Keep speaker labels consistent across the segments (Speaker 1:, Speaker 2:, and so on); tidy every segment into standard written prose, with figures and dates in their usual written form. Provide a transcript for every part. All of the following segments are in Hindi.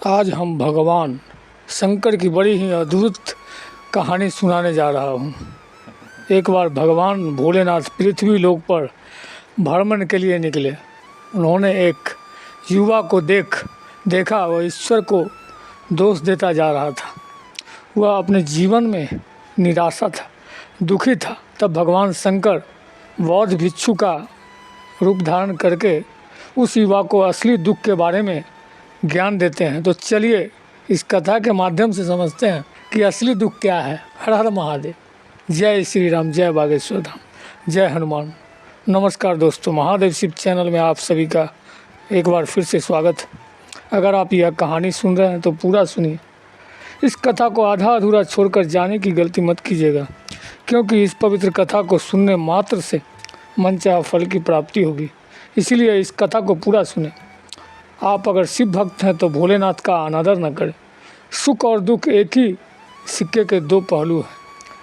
Speaker 1: आज हम भगवान शंकर की बड़ी ही अद्भुत कहानी सुनाने जा रहा हूँ। एक बार भगवान भोलेनाथ पृथ्वी लोक पर भ्रमण के लिए निकले। उन्होंने एक युवा को देखा वह ईश्वर को दोष देता जा रहा था। वह अपने जीवन में निराशा था, दुखी था। तब भगवान शंकर बौद्ध भिक्षु का रूप धारण करके उस युवा को असली दुख के बारे में ज्ञान देते हैं। तो चलिए इस कथा के माध्यम से समझते हैं कि असली दुख क्या है। हर हर महादेव, जय श्री राम, जय बागेश्वर धाम, जय हनुमान। नमस्कार दोस्तों, महादेव शिव चैनल में आप सभी का एक बार फिर से स्वागत। अगर आप यह कहानी सुन रहे हैं तो पूरा सुनिए। इस कथा को आधा अधूरा छोड़कर जाने की गलती मत कीजिएगा, क्योंकि इस पवित्र कथा को सुनने मात्र से मनचाहा फल की प्राप्ति होगी। इसीलिए इस कथा को पूरा सुने। आप अगर शिव भक्त हैं तो भोलेनाथ का अनादर न करें। सुख और दुख एक ही सिक्के के दो पहलू हैं।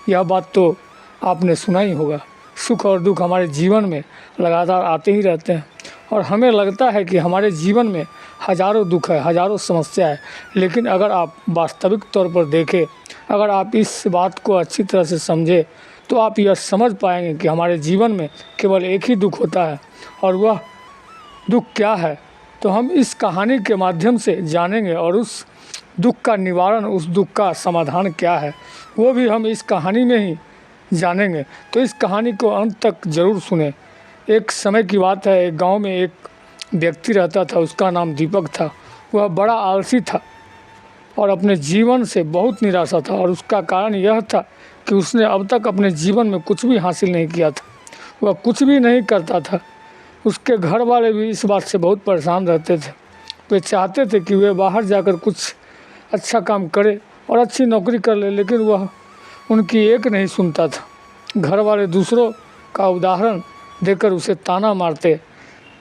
Speaker 1: यह बात तो आपने सुना ही होगा। सुख और दुख हमारे जीवन में लगातार आते ही रहते हैं और हमें लगता है कि हमारे जीवन में हज़ारों दुख है, हज़ारों समस्या है। लेकिन अगर आप वास्तविक तौर पर देखें, अगर आप इस बात को अच्छी तरह से समझें तो आप यह समझ पाएंगे कि हमारे जीवन में केवल एक ही दुख होता है। और वह दुख क्या है तो हम इस कहानी के माध्यम से जानेंगे, और उस दुख का निवारण, उस दुख का समाधान क्या है वो भी हम इस कहानी में ही जानेंगे। तो इस कहानी को अंत तक ज़रूर सुने। एक समय की बात है, एक गांव में एक व्यक्ति रहता था। उसका नाम दीपक था। वह बड़ा आलसी था और अपने जीवन से बहुत निराशा था। और उसका कारण यह था कि उसने अब तक अपने जीवन में कुछ भी हासिल नहीं किया था। वह कुछ भी नहीं करता था। उसके घर वाले भी इस बात से बहुत परेशान रहते थे। वे चाहते थे कि वे बाहर जाकर कुछ अच्छा काम करे और अच्छी नौकरी कर ले, लेकिन वह उनकी एक नहीं सुनता था। घर वाले दूसरों का उदाहरण देकर उसे ताना मारते,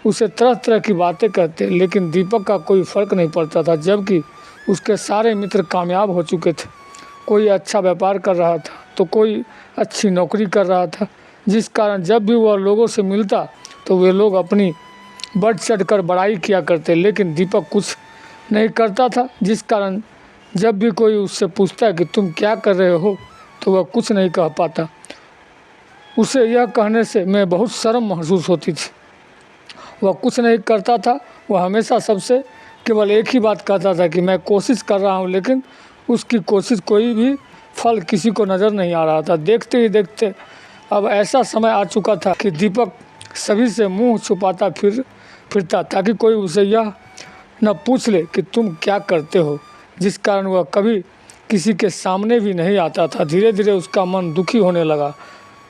Speaker 1: उसे तरह तरह की बातें कहते, लेकिन दीपक का कोई फ़र्क नहीं पड़ता था। जबकि उसके सारे मित्र कामयाब हो चुके थे। कोई अच्छा व्यापार कर रहा था तो कोई अच्छी नौकरी कर रहा था, जिस कारण जब भी वह लोगों से मिलता तो वे लोग अपनी बढ़ चढ़ कर बड़ाई किया करते। लेकिन दीपक कुछ नहीं करता था, जिस कारण जब भी कोई उससे पूछता कि तुम क्या कर रहे हो तो वह कुछ नहीं कह पाता। उसे यह कहने से मैं बहुत शर्म महसूस होती थी। वह कुछ नहीं करता था। वह हमेशा सबसे केवल एक ही बात कहता था कि मैं कोशिश कर रहा हूँ, लेकिन उसकी कोशिश कोई भी फल किसी को नज़र नहीं आ रहा था। देखते ही देखते अब ऐसा समय आ चुका था कि दीपक सभी से मुंह छुपाता फिरता, ताकि कोई उसे यह न पूछ ले कि तुम क्या करते हो, जिस कारण वह कभी किसी के सामने भी नहीं आता था। धीरे धीरे उसका मन दुखी होने लगा।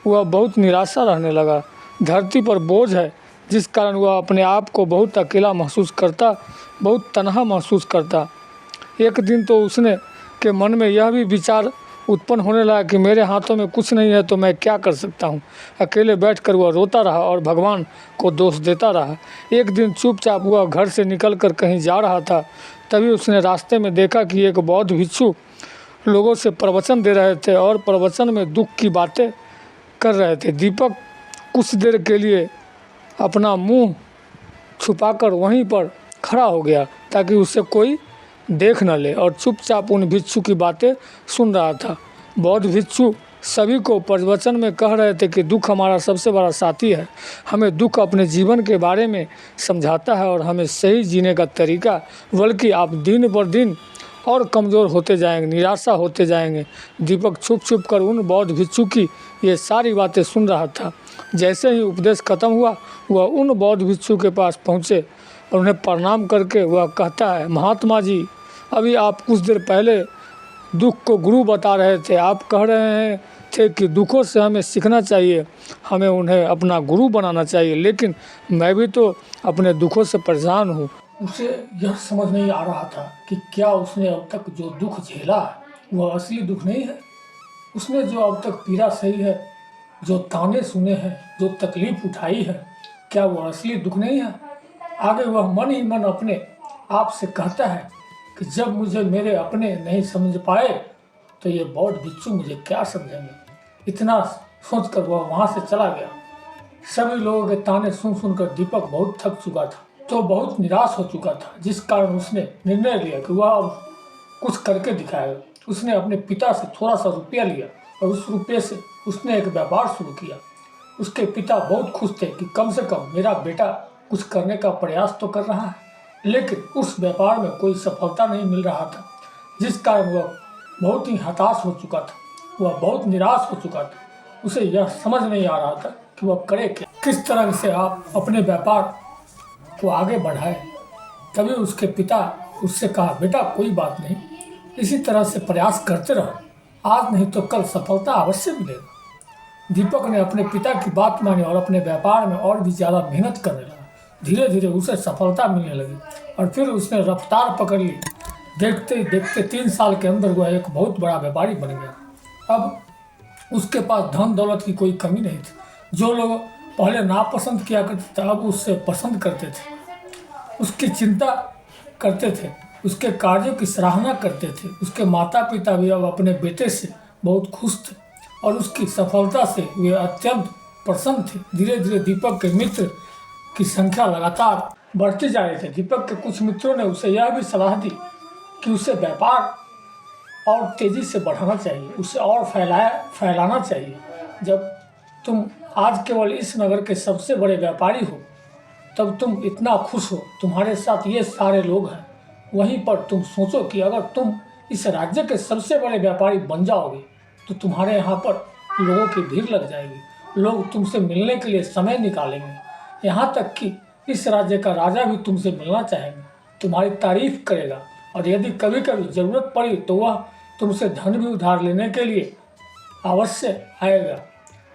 Speaker 1: वह बहुत निराशा रहने लगा। धरती पर बोझ है, जिस कारण वह अपने आप को बहुत अकेला महसूस करता, बहुत तन्हा महसूस करता। एक दिन तो उसने के मन में यह भी विचार उत्पन्न होने लगा कि मेरे हाथों में कुछ नहीं है तो मैं क्या कर सकता हूँ। अकेले बैठकर वह रोता रहा और भगवान को दोष देता रहा। एक दिन चुपचाप वह घर से निकलकर कहीं जा रहा था। तभी उसने रास्ते में देखा कि एक बौद्ध भिक्षु लोगों से प्रवचन दे रहे थे और प्रवचन में दुख की बातें कर रहे थे। दीपक कुछ देर के लिए अपना मुँह छुपाकर वहीं पर खड़ा हो गया, ताकि उसे कोई देख न ले, और चुपचाप उन भिक्षु की बातें सुन रहा था। बौद्ध भिक्षु सभी को प्रवचन में कह रहे थे कि दुख हमारा सबसे बड़ा साथी है। हमें दुख अपने जीवन के बारे में समझाता है और हमें सही जीने का तरीका, बल्कि आप दिन पर दिन और कमज़ोर होते जाएंगे, निराशा होते जाएंगे। दीपक छुप छुप कर उन बौद्ध भिक्षु की ये सारी बातें सुन रहा था। जैसे ही उपदेश खत्म हुआ, वह उन बौद्ध भिक्षु के पास पहुँचे और उन्हें प्रणाम करके वह कहता है, महात्मा जी, अभी आप कुछ देर पहले दुख को गुरु बता रहे थे। आप कह रहे थे कि दुखों से हमें सीखना चाहिए, हमें उन्हें अपना गुरु बनाना चाहिए, लेकिन मैं भी तो अपने दुखों से परेशान हूँ। उसे यह समझ नहीं आ रहा था कि क्या उसने अब तक जो दुख झेला है वह असली दुख नहीं है। उसने जो अब तक पीड़ा सही है, जो ताने सुने हैं, जो तकलीफ उठाई है, क्या वह असली दुख नहीं है। आगे वह मन ही मन अपने आप से कहता है कि जब मुझे मेरे अपने नहीं समझ पाए तो ये बौद्ध भिक्षु मुझे क्या समझेंगे। इतना सोचकर वह वहाँ से चला गया। सभी लोगों के ताने सुन सुनकर दीपक बहुत थक चुका था। तो बहुत निराश हो चुका था, जिस कारण उसने निर्णय लिया कि वह अब कुछ करके दिखाएगा। उसने अपने पिता से थोड़ा सा रुपया लिया और उस रुपये से उसने एक व्यापार शुरू किया। उसके पिता बहुत खुश थे कि कम से कम मेरा बेटा कुछ करने का प्रयास तो कर रहा है, लेकिन उस व्यापार में कोई सफलता नहीं मिल रहा था, जिस कारण वह बहुत ही हताश हो चुका था। वह बहुत निराश हो चुका था। उसे यह समझ नहीं आ रहा था कि वह करे क्या, किस तरह से आप अपने व्यापार को आगे बढ़ाए। तभी उसके पिता उससे कहा, बेटा कोई बात नहीं, इसी तरह से प्रयास करते रहो, आज नहीं तो कल सफलता अवश्य मिलेगा। दीपक ने अपने पिता की बात मानी और अपने व्यापार में और भी ज़्यादा मेहनत करने लगा। धीरे धीरे उसे सफलता मिलने लगी और फिर उसने रफ्तार पकड़ ली। देखते ही देखते 3 साल के अंदर वह एक बहुत बड़ा व्यापारी बन गया। अब उसके पास धन दौलत की कोई कमी नहीं थी। जो लोग पहले नापसंद किया करते थे अब उससे पसंद करते थे, उसकी चिंता करते थे, उसके कार्यों की सराहना करते थे। उसके माता पिता भी अब अपने बेटे से बहुत खुश थे और उसकी सफलता से वे अत्यंत प्रसन्न थे। धीरे धीरे दीपक के मित्र की संख्या लगातार बढ़ती जा रही थी। दीपक के कुछ मित्रों ने उसे यह भी सलाह दी कि उसे व्यापार और तेज़ी से बढ़ाना चाहिए, उसे और फैलाना चाहिए। जब तुम आज केवल इस नगर के सबसे बड़े व्यापारी हो, तब तुम इतना खुश हो, तुम्हारे साथ ये सारे लोग हैं। वहीं पर तुम सोचो कि अगर तुम इस राज्य के सबसे बड़े व्यापारी बन जाओगे तो तुम्हारे यहाँ पर लोगों की भीड़ लग जाएगी, लोग तुमसे मिलने के लिए समय निकालेंगे, यहाँ तक कि इस राज्य का राजा भी तुमसे मिलना चाहेंगे, तुम्हारी तारीफ करेगा और यदि कभी कभी ज़रूरत पड़ी तो वह तुमसे धन भी उधार लेने के लिए अवश्य आएगा।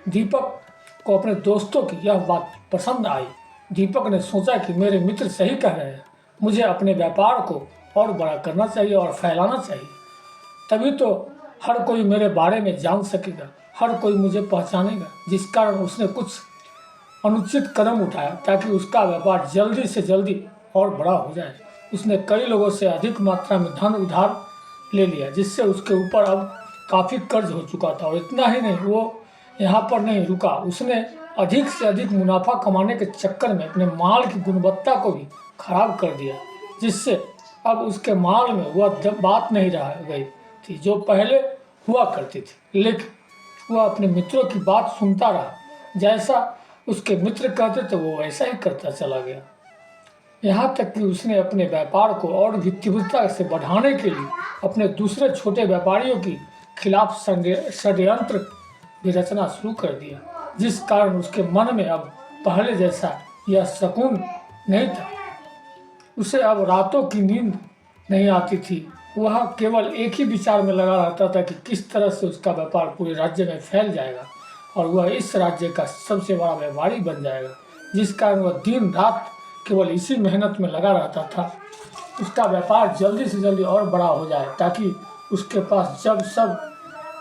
Speaker 1: दीपक को अपने दोस्तों की यह बात पसंद आई। दीपक ने सोचा कि मेरे मित्र सही कह रहे हैं, मुझे अपने व्यापार को और बड़ा करना चाहिए और फैलाना चाहिए। तभी तो हर कोई मेरे बारे में जान सकेगा, हर कोई मुझे पहचानेगा। जिस कारण उसने कुछ अनुचित कदम उठाया ताकि उसका व्यापार जल्दी से जल्दी और बड़ा हो जाए। उसने कई लोगों से अधिक मात्रा में धन उधार ले लिया, जिससे उसके ऊपर अब काफ़ी कर्ज हो चुका था। और इतना ही नहीं, वो यहाँ पर नहीं रुका, उसने अधिक से अधिक मुनाफा कमाने के चक्कर में अपने माल की गुणवत्ता को भी खराब कर दिया, जिससे अब उसके माल में वह बात नहीं रह गई थी जो पहले हुआ करती थी। लेकिन वह अपने मित्रों की बात सुनता रहा, जैसा उसके मित्र कहते थे वो वैसा ही करता चला गया। यहाँ तक कि उसने अपने व्यापार को और भी तीव्रता से बढ़ाने के लिए अपने दूसरे छोटे व्यापारियों के खिलाफ षड्यंत्र भी रचना शुरू कर दिया, जिस कारण उसके मन में अब पहले जैसा यह सुकून नहीं था। उसे अब रातों की नींद नहीं आती थी। वह केवल एक ही विचार में लगा रहता था कि किस तरह से उसका व्यापार पूरे राज्य में फैल जाएगा और वह इस राज्य का सबसे बड़ा व्यापारी बन जाएगा। जिस कारण वह दिन रात केवल इसी मेहनत में लगा रहता था, उसका व्यापार जल्दी से जल्दी और बड़ा हो जाए, ताकि उसके पास जब सब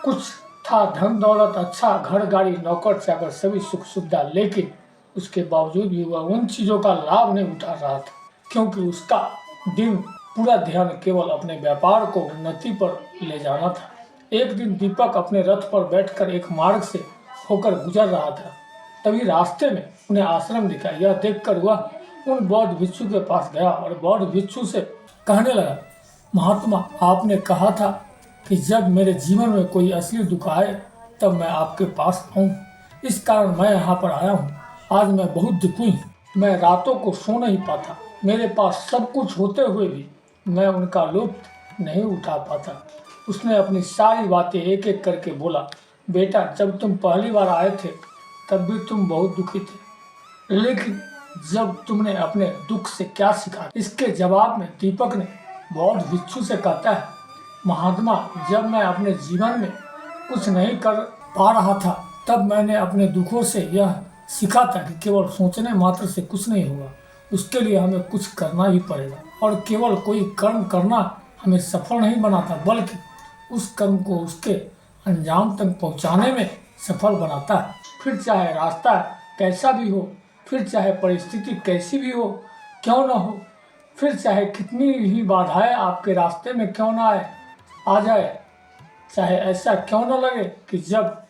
Speaker 1: कुछ था, धन दौलत, अच्छा घर गाड़ी, नौकर चाकर, सभी सुख सुविधा, लेकिन उसके बावजूद भी वह उन चीज़ों का लाभ नहीं उठा रहा था, क्योंकि उसका दिन पूरा ध्यान केवल अपने व्यापार को उन्नति पर ले जाना था। एक दिन दीपक अपने रथ पर बैठकर एक मार्ग से होकर गुजर रहा था। तभी रास्ते में उन्हें आश्रम दिखा। यह देखकर वह उन बौद्ध भिक्षु के पास गया और बौद्ध भिक्षु से कहने लगा, महात्मा, आपने कहा था कि जब मेरे जीवन में कोई असली दुख आए तब मैं आपके पास आऊँ। इस कारण मैं यहाँ पर आया हूँ। आज मैं बहुत दुखी हूँ। मैं रातों को सो नहीं पाता। मेरे पास सब कुछ होते हुए भी मैं उनका लुत्फ नहीं उठा पाता। उसने अपनी सारी बातें एक एक करके बोला। बेटा, जब तुम पहली बार आए थे तब भी तुम बहुत दुखी थे, लेकिन जब तुमने अपने दुख से क्या सीखा? इसके जवाब में दीपक ने बौद्ध भिक्षु से कहता है, महात्मा, जब मैं अपने जीवन में कुछ नहीं कर पा रहा था तब मैंने अपने दुखों से यह सीखा था कि केवल सोचने मात्र से कुछ नहीं होगा, उसके लिए हमें कुछ करना ही पड़ेगा। और केवल कोई कर्म करना हमें सफल नहीं बनाता, बल्कि उस कर्म को उसके अंजाम तक पहुंचाने में सफल बनाता है। फिर चाहे रास्ता कैसा भी हो, फिर चाहे परिस्थिति कैसी भी हो क्यों न हो, फिर चाहे कितनी ही बाधाएं आपके रास्ते में क्यों ना आ जाए, चाहे ऐसा क्यों न लगे कि जब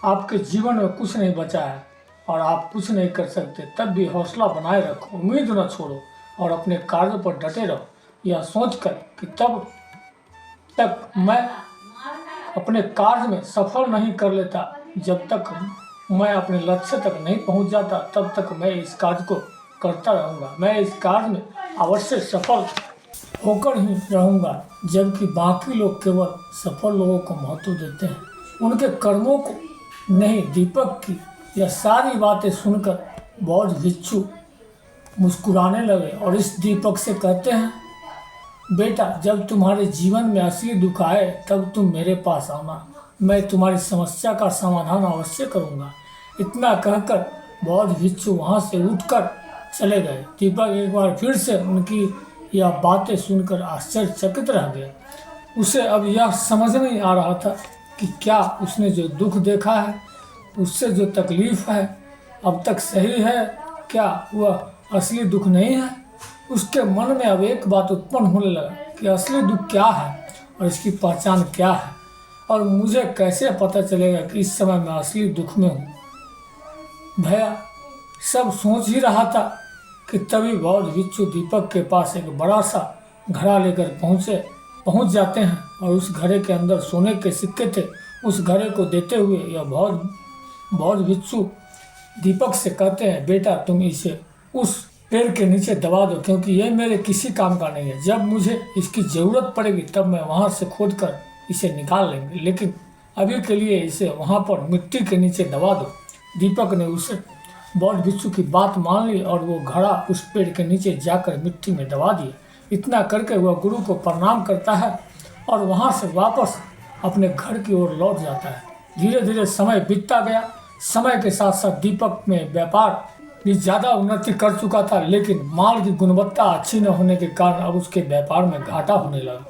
Speaker 1: आपके जीवन में कुछ नहीं बचा है, और आप कुछ नहीं कर सकते, तब भी हौसला बनाए रखो, उम्मीद न छोड़ो और अपने कार्य पर डटे रहो, यह सोचकर कि तब तक मैं अपने कार्य में सफल नहीं कर लेता, जब तक मैं अपने लक्ष्य तक नहीं पहुंच जाता, तब तक मैं इस कार्य को करता रहूंगा। मैं इस कार्य में अवश्य सफल होकर ही रहूंगा। जबकि बाकी लोग केवल सफल लोगों को महत्व देते हैं, उनके कर्मों को नहीं। दीपक की यह सारी बातें सुनकर बौद्ध भिक्षु मुस्कुराने लगे और इस दीपक से कहते हैं, बेटा, जब तुम्हारे जीवन में असली दुख आए तब तुम मेरे पास आना, मैं तुम्हारी समस्या का समाधान अवश्य करूंगा। इतना कहकर बौद्ध भिक्षु वहां से उठकर चले गए। दीपक एक बार फिर से उनकी यह बातें सुनकर आश्चर्यचकित रह गया। उसे अब यह समझ नहीं आ रहा था कि क्या उसने जो दुख देखा है, उससे जो तकलीफ है, अब तक सही है, क्या वह असली दुख नहीं है। उसके मन में अब एक बात उत्पन्न होने लगा कि असली दुख क्या है और इसकी पहचान क्या है, और मुझे कैसे पता चलेगा कि इस समय मैं असली दुख में हूँ। भैया सब सोच ही रहा था कि तभी बौद्ध भिक्षु दीपक के पास एक बड़ा सा घड़ा लेकर पहुंच जाते हैं और उस घड़े के अंदर सोने के सिक्के थे। उस घड़े को देते हुए यह बौद्ध भिक्षु दीपक से कहते हैं, बेटा, तुम इसे उस पेड़ के नीचे दबा दो, क्योंकि ये मेरे किसी काम का नहीं है। जब मुझे इसकी ज़रूरत पड़ेगी तब मैं वहाँ से खोद कर इसे निकाल लेंगे, लेकिन अभी के लिए इसे वहाँ पर मिट्टी के नीचे दबा दो। दीपक ने उसे बौद्ध भिक्षु की बात मान ली और वो घड़ा उस पेड़ के नीचे जाकर मिट्टी में दबा दिया। इतना करके वह गुरु को प्रणाम करता है और वहाँ से वापस अपने घर की ओर लौट जाता है। धीरे धीरे समय बीतता गया। समय के साथ साथ दीपक में व्यापार भी ज़्यादा उन्नति कर चुका था, लेकिन माल की गुणवत्ता अच्छी न होने के कारण अब उसके व्यापार में घाटा होने लगा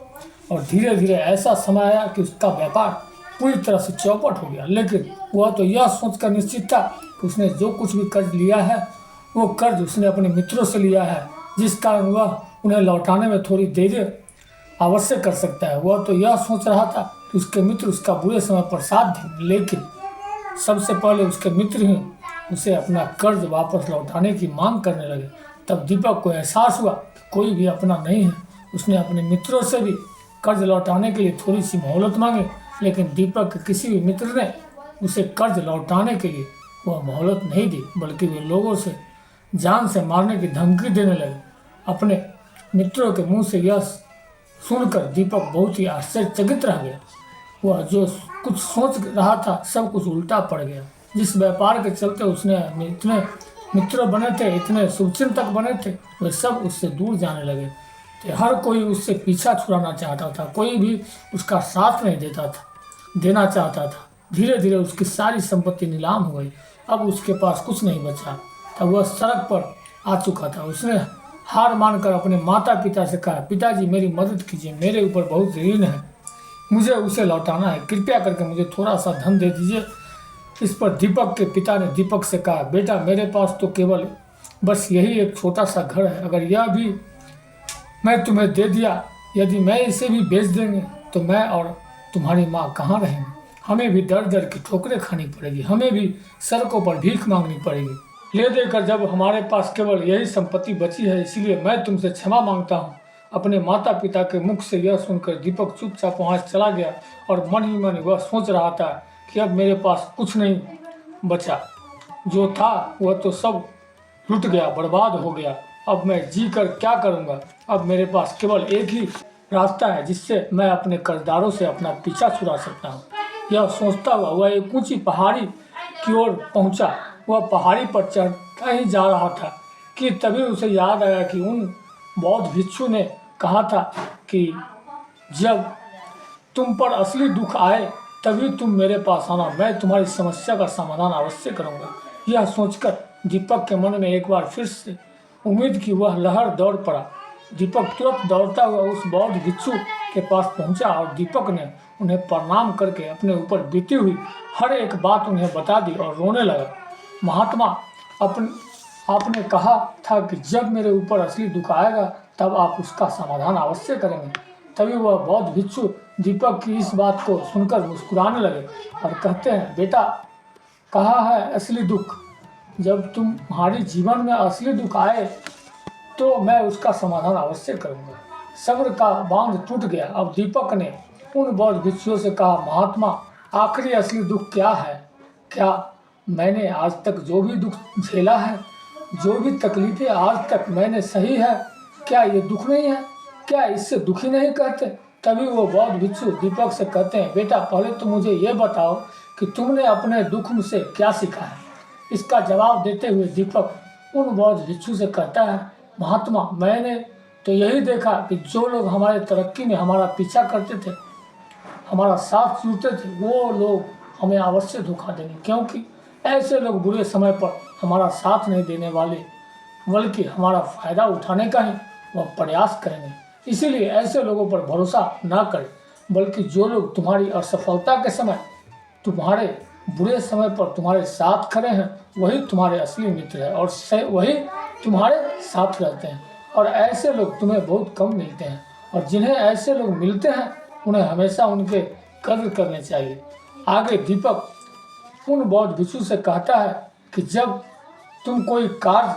Speaker 1: और धीरे धीरे ऐसा समय आया कि उसका व्यापार पूरी तरह से चौपट हो गया। लेकिन वह तो यह सोचकर निश्चित था कि उसने जो कुछ भी कर्ज लिया है, वो कर्ज उसने अपने मित्रों से लिया है, जिस कारण वह उन्हें लौटाने में थोड़ी देरी अवश्य कर सकता है। वह तो यह सोच रहा था कि उसके मित्र उसका बुरे समय पर साथ दें, लेकिन सबसे पहले उसके मित्र ही उसे अपना कर्ज वापस लौटाने की मांग करने लगे। तब दीपक को एहसास हुआ कि कोई भी अपना नहीं है। उसने अपने मित्रों से भी कर्ज लौटाने के लिए थोड़ी सी मोहलत मांगी, लेकिन दीपक के किसी भी मित्र ने उसे कर्ज लौटाने के लिए वह मोहलत नहीं दी, बल्कि वे लोगों से जान से मारने की धमकी देने लगे। अपने मित्रों के मुंह से यह सुनकर दीपक बहुत ही आश्चर्यचकित रह गया। वह जो कुछ सोच रहा था सब कुछ उल्टा पड़ गया। जिस व्यापार के चलते उसने इतने मित्र बने थे, इतने शुभचिंतक बने थे, वे सब उससे दूर जाने लगे थे। हर कोई उससे पीछा छुड़ाना चाहता था, कोई भी उसका साथ नहीं देना चाहता था। धीरे धीरे उसकी सारी संपत्ति नीलाम हो गई। अब उसके पास कुछ नहीं बचा। तब वह सड़क पर आ चुका था। उसने हार मानकर अपने माता पिता से कहा, पिताजी, मेरी मदद कीजिए, मेरे ऊपर बहुत ऋण है, मुझे उसे लौटाना है, कृपया करके मुझे थोड़ा सा धन दे दीजिए। इस पर दीपक के पिता ने दीपक से कहा, बेटा, मेरे पास तो केवल बस यही एक छोटा सा घर है, अगर यह भी मैं तुम्हें दे दिया, यदि मैं इसे भी बेच देंगे तो मैं और तुम्हारी माँ कहाँ रहेंगे। हमें भी दर दर की ठोकरें खानी पड़ेगी, हमें भी सड़कों पर भीख मांगनी पड़ेगी। ले देकर जब हमारे पास केवल यही संपत्ति बची है, इसलिए मैं तुमसे क्षमा मांगता हूँ। अपने माता पिता के मुख से यह सुनकर दीपक चुपचाप वहाँ चला गया और मन ही मन वह सोच रहा था कि अब मेरे पास कुछ नहीं बचा, जो था वह तो सब लुट गया, बर्बाद हो गया। अब मैं जी कर क्या करूँगा। अब मेरे पास केवल एक ही रास्ता है जिससे मैं अपने कर्जदारों से अपना पीछा छुड़ा सकता हूँ। यह सोचता हुआ वह एक ऊंची पहाड़ी की ओर पहुँचा। वह पहाड़ी पर चढ़ता ही जा रहा था कि तभी उसे याद आया कि उन बौद्ध भिक्षु ने कहा था कि जब तुम पर असली दुख आए तभी तुम मेरे पास आना, मैं तुम्हारी समस्या का समाधान अवश्य करूंगा। यह सोचकर दीपक के मन में एक बार फिर से उम्मीद की वह लहर दौड़ पड़ा। दीपक तुरंत दौड़ता हुआ उस बौद्ध भिक्षु के पास पहुंचा और दीपक ने उन्हें प्रणाम करके अपने ऊपर बीती हुई हर एक बात उन्हें बता दी और रोने लगा। महात्मा, आपने कहा था कि जब मेरे ऊपर असली दुख आएगा तब आप उसका समाधान अवश्य करेंगे। तभी वह बौद्ध भिक्षु दीपक की इस बात को सुनकर मुस्कुराने लगे और कहते हैं, बेटा, कहा है असली दुख जब तुम्हारी जीवन में असली दुख आए तो मैं उसका समाधान अवश्य करूँगा। सब्र का बांध टूट गया। अब दीपक ने उन बौद्ध भिक्षुओं से कहा, महात्मा, आखिरी असली दुख क्या है? क्या मैंने आज तक जो भी दुख झेला है, जो भी तकलीफें आज तक मैंने सही है, क्या ये दुख नहीं है? क्या इससे दुखी नहीं कहते? तभी वो बौद्ध भिक्षु दीपक से कहते हैं, बेटा, पहले तो मुझे ये बताओ कि तुमने अपने दुख से क्या सीखा है। इसका जवाब देते हुए दीपक उन बौद्ध भिक्षु से कहता है, महात्मा, मैंने तो यही देखा कि जो लोग हमारे तरक्की में हमारा पीछा करते थे, हमारा साथ छूटते थे, वो लोग हमें अवश्य धोखा देंगे, क्योंकि ऐसे लोग बुरे समय पर हमारा साथ नहीं देने वाले, बल्कि हमारा फ़ायदा उठाने का ही वह प्रयास करेंगे। इसीलिए ऐसे लोगों पर भरोसा ना करें, बल्कि जो लोग तुम्हारी असफलता के समय, तुम्हारे बुरे समय पर तुम्हारे साथ खड़े हैं, वही तुम्हारे असली मित्र हैं और वही तुम्हारे साथ रहते हैं। और ऐसे लोग तुम्हें बहुत कम मिलते हैं, और जिन्हें ऐसे लोग मिलते हैं उन्हें हमेशा उनके कद्र करने चाहिए। आगे दीपक उन बौद्ध भिक्षु से कहता है कि जब तुम कोई कार्य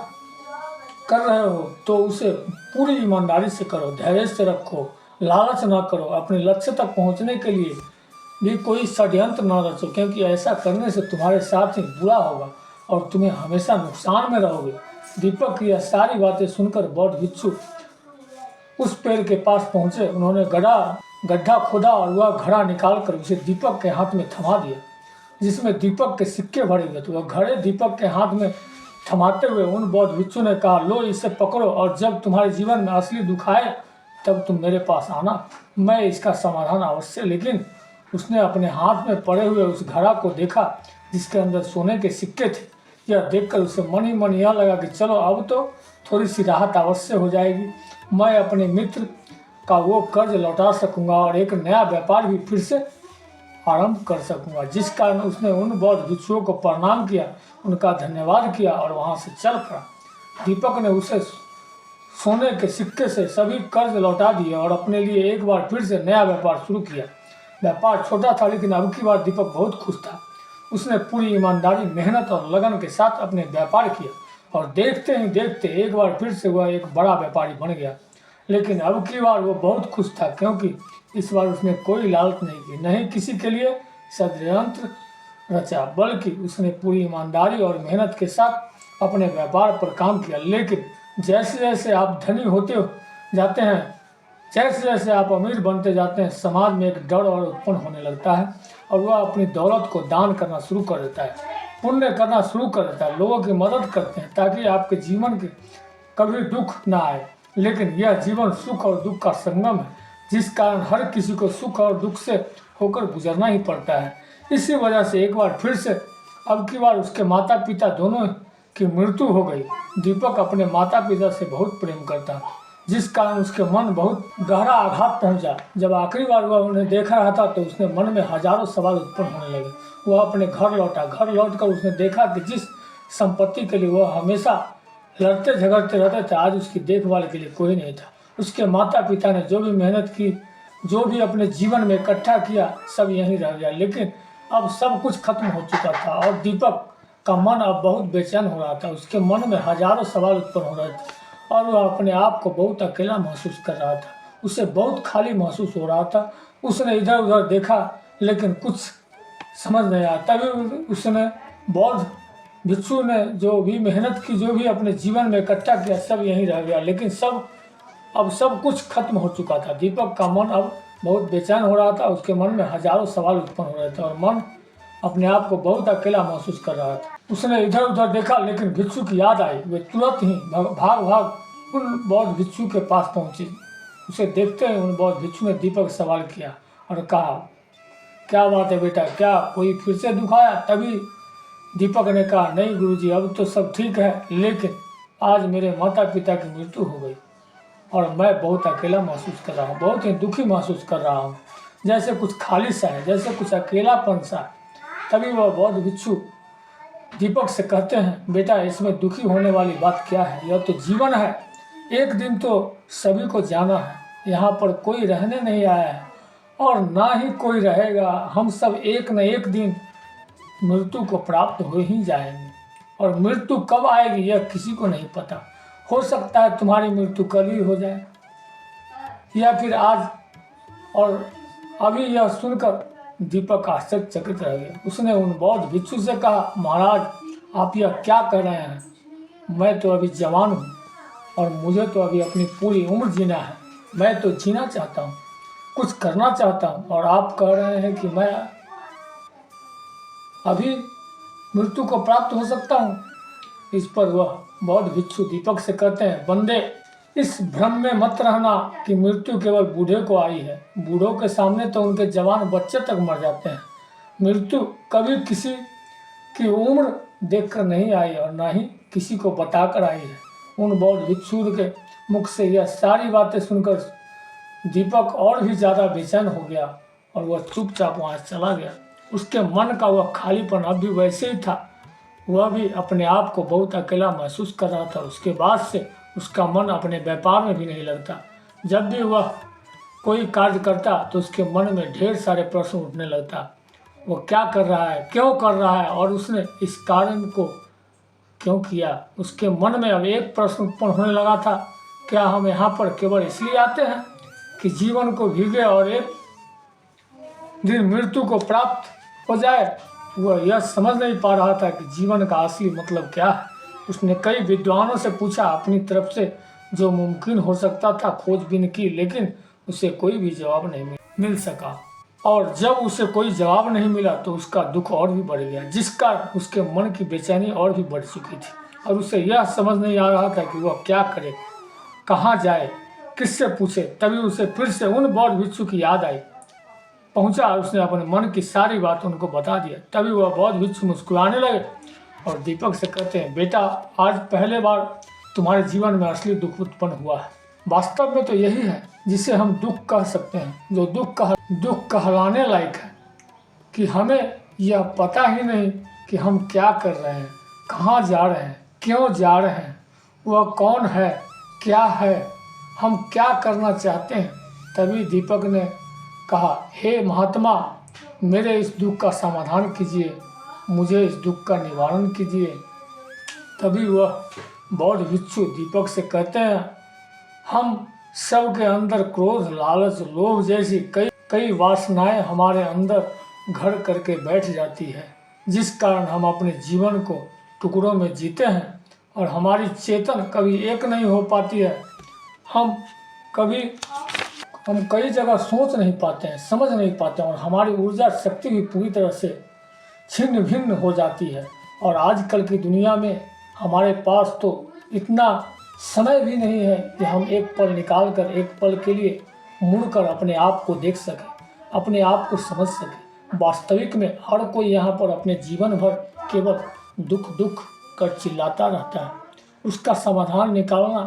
Speaker 1: कर रहे हो तो उसे पूरी ईमानदारी से करो, धैर्य से रखो, लालच ना करो। अपने लक्ष्य तक पहुंचने के लिए भी कोई षड्यंत्र न रचो, क्योंकि ऐसा करने से तुम्हारे साथ ही बुरा होगा और तुम्हें हमेशा नुकसान में रहोगे। दीपक की यह सारी बातें सुनकर बौद्ध भिक्षु उस पेड़ के पास पहुंचे। उन्होंने गड्ढा खोदा और वह घड़ा निकालकर उसे दीपक के हाथ में थमा दिया, जिसमें दीपक के सिक्के भरे हुए थे। वह घड़े दीपक के हाथ में थमाते हुए उन बौद्ध भिक्षु ने कहा, लो, इसे पकड़ो, और जब तुम्हारे जीवन में असली दुख आए तब तुम मेरे पास आना, मैं इसका समाधान अवश्य। लेकिन उसने अपने हाथ में पड़े हुए उस घड़ा को देखा जिसके अंदर सोने के सिक्के थे। यह देखकर उसे मन ही मन यह लगा कि चलो, अब तो थोड़ी सी राहत अवश्य हो जाएगी। मैं अपने मित्र का वो कर्ज लौटा सकूंगा और एक नया व्यापार भी फिर से आरंभ कर सकूंगा। जिस कारण उसने उन बौद्ध भिक्षुओं को प्रणाम किया, उनका धन्यवाद किया और वहां से चल पड़ा। दीपक ने उसे सोने के सिक्के से सभी कर्ज लौटा दिए और अपने लिए एक बार फिर से नया व्यापार शुरू किया। व्यापार छोटा था, लेकिन अब की बार दीपक बहुत खुश था। उसने पूरी ईमानदारी, मेहनत और लगन के साथ अपने व्यापार किया और देखते ही देखते एक बार फिर से वह एक बड़ा व्यापारी बन गया। लेकिन अब की बार वो बहुत खुश था, क्योंकि इस बार उसने कोई लालच नहीं की, नहीं किसी के लिए षड्यंत्र रचा, बल्कि उसने पूरी ईमानदारी और मेहनत के साथ अपने व्यापार पर काम किया। लेकिन जैसे जैसे आप धनी होते जाते हैं, जैसे जैसे आप अमीर बनते जाते हैं, समाज में एक डर और उत्पन्न होने लगता है और वह अपनी दौलत को दान करना शुरू कर देता है, पुण्य करना शुरू कर देता है, लोगों की मदद करते हैं ताकि आपके जीवन के कभी दुख ना आए। लेकिन यह जीवन सुख और दुख का संगम है, जिस कारण हर किसी को सुख और दुख से होकर गुजरना ही पड़ता है। इसी वजह से एक बार फिर से अब की बार उसके माता पिता दोनों की मृत्यु हो गई। दीपक अपने माता पिता से बहुत प्रेम करता, जिस कारण उसके मन बहुत गहरा आघात पहुंचा। जब आखिरी बार वह उन्हें देख रहा था तो उसने मन में हजारों सवाल उत्पन्न होने लगे। वह अपने घर लौटा। घर लौटकर उसने देखा कि जिस संपत्ति के लिए वह हमेशा लड़ते झगड़ते रहते थे, आज उसकी देखभाल के लिए कोई नहीं था। उसके माता पिता ने जो भी मेहनत की, जो भी अपने जीवन में इकट्ठा किया, सब यहीं रह गया। लेकिन अब सब कुछ खत्म हो चुका था और दीपक का मन अब बहुत बेचैन हो रहा था। उसके मन में हजारों सवाल उत्पन्न हो रहे थे और वह अपने आप को बहुत अकेला महसूस कर रहा था। उसे बहुत खाली महसूस हो रहा था। उसने इधर उधर देखा, लेकिन कुछ समझ नहीं आया। तभी उसने बौद्ध भिक्षु ने जो भी मेहनत की, जो भी अपने जीवन में इकट्ठा किया, सब यहीं रह गया। लेकिन अब सब कुछ खत्म हो चुका था। दीपक का मन अब बहुत बेचैन हो रहा था। उसके मन में हजारों सवाल उत्पन्न हो रहे थे और मन अपने आप को बहुत अकेला महसूस कर रहा था। उसने इधर उधर देखा, लेकिन भिक्षु की याद आई। वे तुरंत ही भाग उन बौद्ध भिक्षु के पास पहुंची। उसे देखते ही उन बौद्ध भिक्षु ने दीपक से सवाल किया और कहा, क्या बात है बेटा, क्या कोई फिर से दुख आया? तभी दीपक ने कहा, नहीं गुरुजी, अब तो सब ठीक है, लेकिन आज मेरे माता पिता की मृत्यु हो गई और मैं बहुत अकेला महसूस कर रहा हूँ, बहुत ही दुखी महसूस कर रहा हूँ, जैसे कुछ खाली सा है, जैसे कुछ अकेलापन सा। तभी वह बौद्ध भिक्षु दीपक से कहते हैं, बेटा, इसमें दुखी होने वाली बात क्या है? यह तो जीवन है। एक दिन तो सभी को जाना है। यहाँ पर कोई रहने नहीं आया है और ना ही कोई रहेगा। हम सब एक न एक दिन मृत्यु को प्राप्त हो ही जाएंगे। और मृत्यु कब आएगी यह किसी को नहीं पता। हो सकता है तुम्हारी मृत्यु कल ही हो जाए या फिर आज। और अभी यह सुनकर दीपक आश्चर्यचकित रह गया। उसने उन बौद्ध भिक्षु से कहा, महाराज आप यह क्या कह रहे हैं? मैं तो अभी जवान हूँ और मुझे तो अभी अपनी पूरी उम्र जीना है। मैं तो जीना चाहता हूँ, कुछ करना चाहता हूँ, और आप कह रहे हैं कि मैं अभी मृत्यु को प्राप्त हो सकता हूँ। इस पर वह बौद्ध भिक्षु दीपक से कहते हैं, बंदे इस भ्रम में मत रहना कि मृत्यु केवल बूढ़े को आई है। बूढ़ों के सामने तो उनके जवान बच्चे तक मर जाते हैं। मृत्यु कभी किसी की उम्र देखकर नहीं आई और न ही किसी को बताकर आई है। उन बौद्ध भिक्षु के मुख से यह सारी बातें सुनकर दीपक और भी ज़्यादा बेचैन हो गया और वह चुपचाप वहाँ चला गया। उसके मन का वह खालीपन अब भी वैसे ही था। वह भी अपने आप को बहुत अकेला महसूस कर रहा था। उसके बाद से उसका मन अपने व्यापार में भी नहीं लगता। जब भी वह कोई कार्य करता तो उसके मन में ढेर सारे प्रश्न उठने लगता। वो क्या कर रहा है, क्यों कर रहा है और उसने इस कार्य को क्यों किया। उसके मन में अब एक प्रश्न उत्पन्न होने लगा था, क्या हम यहाँ पर केवल इसलिए आते हैं कि जीवन को भीगे और एक दिन मृत्यु को प्राप्त हो जाए। वह यह समझ नहीं पा रहा था कि जीवन का असली मतलब क्या है। उसने कई विद्वानों से पूछा, अपनी तरफ से जो मुमकिन हो सकता था खोजबीन की, लेकिन उसे कोई भी जवाब नहीं मिल सका। और जब उसे कोई जवाब नहीं मिला तो उसका दुख और भी बढ़ गया, जिस कारण उसके मन की बेचैनी और भी बढ़ चुकी थी। और उसे यह समझ नहीं आ रहा था कि वह क्या करे, कहाँ जाए, किससे पूछे। तभी उसे फिर से उन बौद्ध भिक्षु की याद आई। पहुंचा, उसने अपने मन की सारी बात उनको बता दिया। तभी वह बौद्ध भिक्षु मुस्कुराने लगे और दीपक से कहते हैं, बेटा आज पहले बार तुम्हारे जीवन में असली दुख उत्पन्न हुआ है। वास्तव में तो यही है जिसे हम दुख कह सकते हैं, जो दुख कहलाने लायक है कि हमें यह पता ही नहीं कि हम क्या कर रहे हैं, कहाँ जा रहे हैं, क्यों जा रहे हैं, वह कौन है, क्या है, हम क्या करना चाहते हैं। तभी दीपक ने कहा, हे महात्मा मेरे इस दुख का समाधान कीजिए, मुझे इस दुख का निवारण कीजिए। तभी वह बौद्ध भिक्षु दीपक से कहते हैं, हम सब के अंदर क्रोध, लालच, लोभ जैसी कई वासनाएं हमारे अंदर घर करके बैठ जाती है, जिस कारण हम अपने जीवन को टुकड़ों में जीते हैं और हमारी चेतन कभी एक नहीं हो पाती है। हम कई जगह सोच नहीं पाते हैं, समझ नहीं पाते हैं और हमारी ऊर्जा शक्ति भी पूरी तरह से छिन्न भिन्न हो जाती है। और आजकल की दुनिया में हमारे पास तो इतना समय भी नहीं है कि हम एक पल निकाल कर एक पल के लिए मुड़कर अपने आप को देख सकें, अपने आप को समझ सकें। वास्तविक में हर कोई यहाँ पर अपने जीवन भर केवल दुख कर चिल्लाता रहता है। उसका समाधान निकालना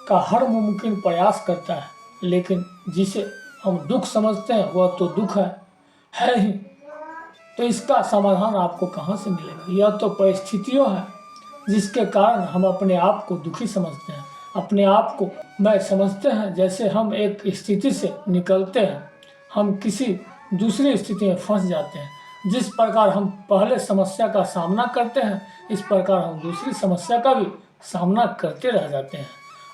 Speaker 1: का हर मुमकिन प्रयास करता है, लेकिन जिसे हम दुख समझते हैं वह तो दुख है ही। तो इसका समाधान आपको कहाँ से मिलेगा। यह तो परिस्थितियों है जिसके कारण हम अपने आप को दुखी समझते हैं, अपने आप को मैं समझते हैं जैसे हम एक स्थिति से निकलते हैं, हम किसी दूसरी स्थिति में फंस जाते हैं। जिस प्रकार हम पहले समस्या का सामना करते हैं, इस प्रकार हम दूसरी समस्या का भी सामना करते रह जाते हैं।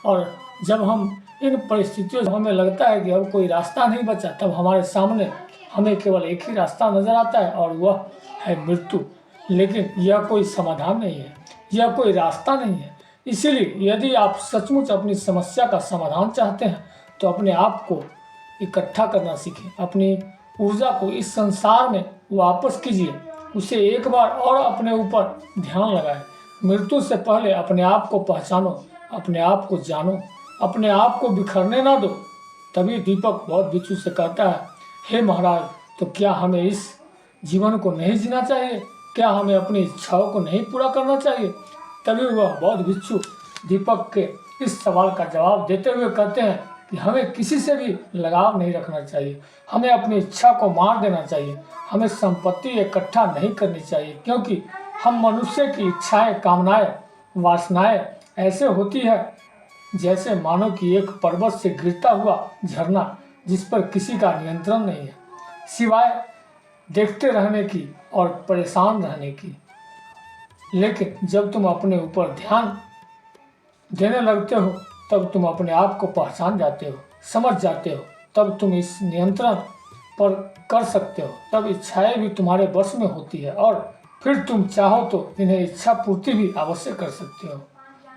Speaker 1: और जब हम इन परिस्थितियों से हमें लगता है कि अब कोई रास्ता नहीं बचा, तब हमारे सामने हमें केवल एक ही रास्ता नजर आता है और वह है मृत्यु। लेकिन यह कोई समाधान नहीं है, यह कोई रास्ता नहीं है। इसीलिए यदि आप सचमुच अपनी समस्या का समाधान चाहते हैं तो अपने आप को इकट्ठा करना सीखें, अपनी ऊर्जा को इस संसार में वापस कीजिए, उसे एक बार और अपने ऊपर ध्यान लगाएं। मृत्यु से पहले अपने आप को पहचानो, अपने आप को जानो, अपने आप को बिखरने ना दो। तभी दीपक बौद्ध भिक्षु से कहता है, हे महाराज तो क्या हमें इस जीवन को नहीं जीना चाहिए, क्या हमें अपनी इच्छाओं को नहीं पूरा करना चाहिए। तभी वह बौद्ध भिक्षु दीपक के इस सवाल का जवाब देते हुए कहते हैं कि हमें किसी से भी लगाव नहीं रखना चाहिए, हमें अपनी इच्छा को मार देना चाहिए, हमें संपत्ति इकट्ठा नहीं करनी चाहिए, क्योंकि हम मनुष्य की इच्छाएं, कामनाएं, वासनाएं ऐसे होती है जैसे मानो कि एक पर्वत से गिरता हुआ झरना जिस पर किसी का नियंत्रण नहीं है सिवाय देखते रहने की और परेशान रहने की। लेकिन जब तुम अपने ऊपर ध्यान देने लगते हो तब तुम अपने आप को पहचान जाते हो, समझ जाते हो। तब तुम इस नियंत्रण पर कर सकते हो। तब इच्छाएं भी तुम्हारे वश में होती है और फिर तुम चाहो तो इन्हें इच्छा पूर्ति भी अवश्य कर सकते हो।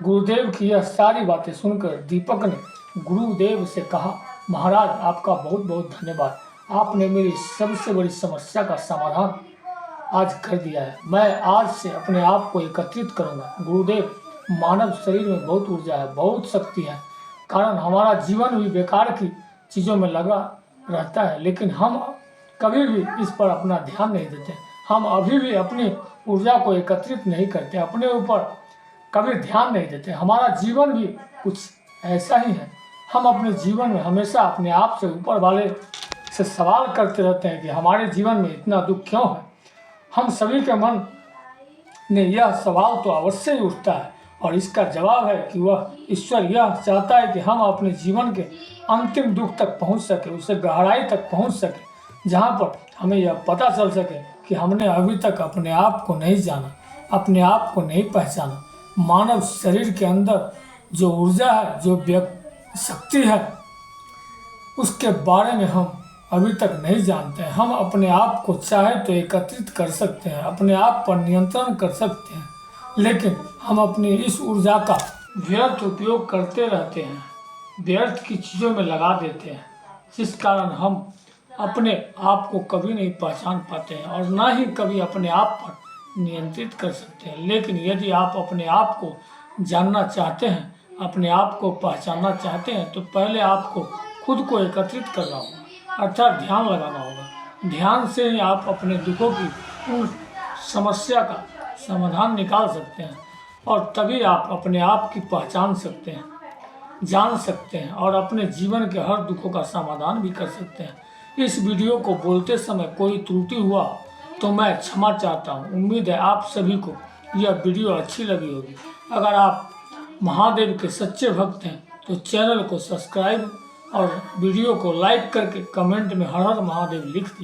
Speaker 1: गुरुदेव की यह सारी बातें सुनकर दीपक ने गुरुदेव से कहा, महाराज आपका बहुत बहुत धन्यवाद। आपने मेरी सबसे बड़ी समस्या का समाधान आज कर दिया है। मैं आज से अपने आप को एकत्रित करूंगा। गुरुदेव, मानव शरीर में बहुत ऊर्जा है, बहुत शक्ति है, कारण हमारा जीवन भी बेकार की चीज़ों में लगा रहता है, लेकिन हम कभी भी इस पर अपना ध्यान नहीं देते। हम अभी भी अपनी ऊर्जा को एकत्रित नहीं करते, अपने ऊपर कभी ध्यान नहीं देते। हमारा जीवन भी कुछ ऐसा ही है। हम अपने जीवन में हमेशा अपने आप से ऊपर वाले से सवाल करते रहते हैं कि हमारे जीवन में इतना दुख क्यों है। हम सभी के मन में यह सवाल तो अवश्य ही उठता है और इसका जवाब है कि वह ईश्वर यह चाहता है कि हम अपने जीवन के अंतिम दुख तक पहुंच सके, उससे गहराई तक पहुंच सके, जहां पर हमें यह पता चल सके कि हमने अभी तक अपने आप को नहीं जाना, अपने आप को नहीं पहचाना। मानव शरीर के अंदर जो ऊर्जा है, जो शक्ति है, उसके बारे में हम अभी तक नहीं जानते हैं। हम अपने आप को चाहे तो एकत्रित कर सकते हैं, अपने आप पर नियंत्रण कर सकते हैं, लेकिन हम अपनी इस ऊर्जा का व्यर्थ उपयोग करते रहते हैं, व्यर्थ की चीज़ों में लगा देते हैं, जिस कारण हम अपने आप को कभी नहीं पहचान पाते हैं और ना ही कभी अपने आप पर नियंत्रित कर सकते हैं। लेकिन यदि आप अपने आप को जानना चाहते हैं, अपने आप को पहचानना चाहते हैं, तो पहले आपको खुद को एकत्रित करना होगा, अर्थात ध्यान लगाना होगा। ध्यान से ही आप अपने दुखों की उस समस्या का समाधान निकाल सकते हैं और तभी आप अपने आप की पहचान सकते हैं, जान सकते हैं और अपने जीवन के हर दुखों का समाधान भी कर सकते हैं। इस वीडियो को बोलते समय कोई त्रुटि हुआ तो मैं क्षमा चाहता हूँ। उम्मीद है आप सभी को यह वीडियो अच्छी लगी होगी। अगर आप महादेव के सच्चे भक्त हैं तो चैनल को सब्सक्राइब और वीडियो को लाइक करके कमेंट में हर हर महादेव लिख दीजिए।